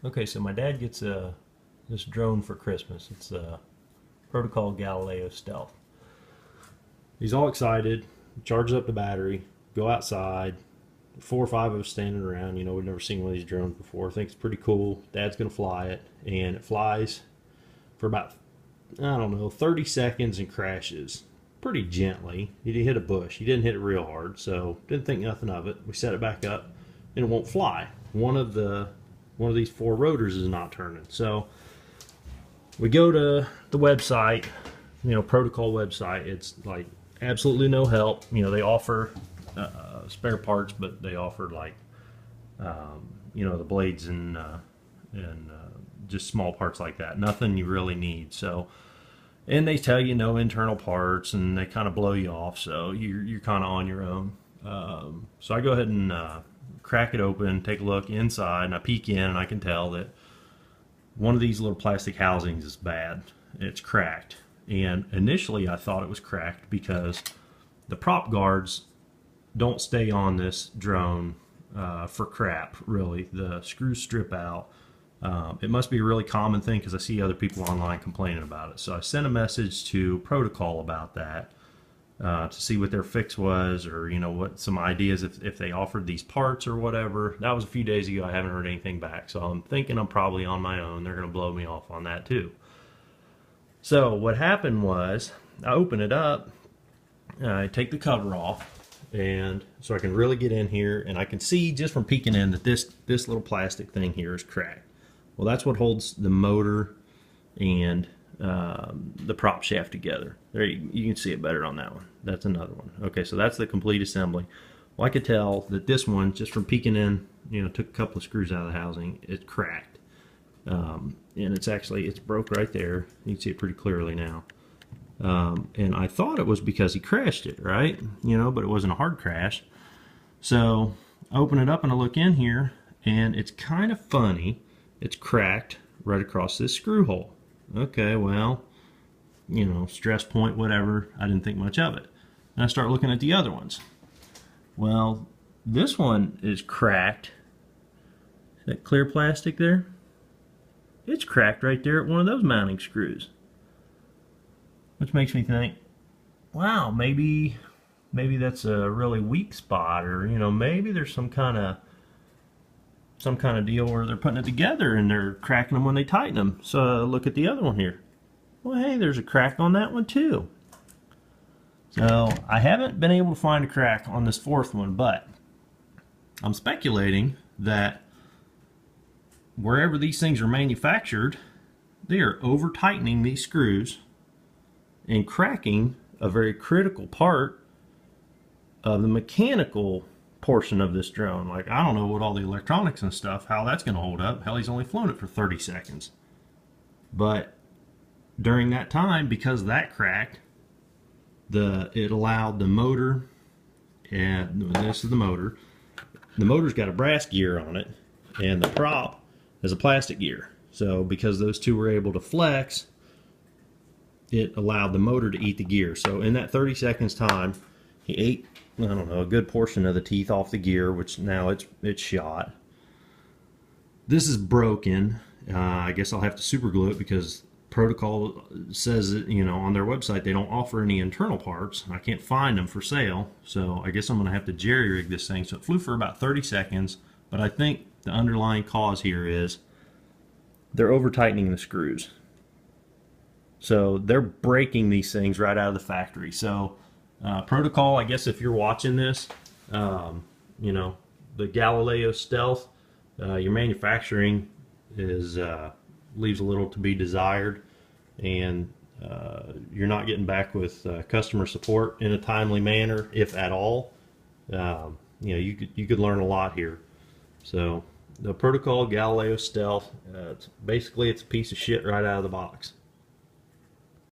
Okay, so my dad gets this drone for Christmas. It's a Protocol Galileo Stealth. He's all excited, charges up the battery, go outside. 4 or 5 of us standing around. You know, we've never seen one of these drones before. Think it's pretty cool. Dad's gonna fly it, and it flies for about, I don't know, 30 seconds and crashes pretty gently. He hit a bush. He didn't hit it real hard, so didn't think nothing of it. We set it back up, and it won't fly. One of these 4 rotors is not turning. So we go to the website, you know, Protocol website. It's like absolutely no help. You know, they offer spare parts, but they offer like you know, the blades and just small parts like that. Nothing you really need. So, and they tell you no internal parts, and they kind of blow you off. So you're kind of on your own. So I go ahead and crack it open, take a look inside, and I peek in, and I can tell that one of these little plastic housings is bad. It's cracked. And initially I thought it was cracked because the prop guards don't stay on this drone for crap, really. The screws strip out. It must be a really common thing because I see other people online complaining about it. So I sent a message to Protocol about that to see what their fix was, or you know, what some ideas if they offered these parts or whatever. That was a few days ago. I haven't heard anything back, so I'm thinking I'm probably on my own. They're going to blow me off on that too. So what happened was I open it up, I take the cover off, and so I can really get in here, and I can see just from peeking in that this little plastic thing here is cracked. Well, that's what holds the motor and the prop shaft together. There you can see it better on that one. That's another one. Okay, so that's the complete assembly. Well, I could tell that this one, just from peeking in, you know, took a couple of screws out of the housing, it's cracked. And it's broke right there. You can see it pretty clearly now. And I thought it was because he crashed it, right? You know, but it wasn't a hard crash. So I open it up and I look in here, and it's kind of funny. It's cracked right across this screw hole. Okay, well, you know, stress point, whatever. I didn't think much of it. And I start looking at the other ones. Well, this one is cracked. See that clear plastic there? It's cracked right there at one of those mounting screws. Which makes me think, wow, maybe that's a really weak spot, or you know, maybe there's some kind of deal where they're putting it together and they're cracking them when they tighten them. So look at the other one here. Well, hey, there's a crack on that one too. So I haven't been able to find a crack on this 4th one, but I'm speculating that wherever these things are manufactured, they are over tightening these screws and cracking a very critical part of the mechanical portion of this drone. Like, I don't know what all the electronics and stuff, how that's going to hold up. Hell, he's only flown it for 30 seconds. But during that time, because that cracked, it allowed the motor, and this is the motor. The motor's got a brass gear on it, and the prop is a plastic gear. So because those two were able to flex, it allowed the motor to eat the gear. So in that 30 seconds time, he ate, I don't know, a good portion of the teeth off the gear, which now it's shot. This is broken. I guess I'll have to super glue it because Protocol says that, you know, on their website they don't offer any internal parts. I can't find them for sale, so I guess I'm going to have to jerry rig this thing. So it flew for about 30 seconds, but I think the underlying cause here is they're over tightening the screws. So they're breaking these things right out of the factory. So Protocol, I guess if you're watching this, you know, the Galileo Stealth, your manufacturing is leaves a little to be desired, and you're not getting back with customer support in a timely manner, if at all. You know, you could learn a lot here. So the Protocol Galileo Stealth, it's a piece of shit right out of the box.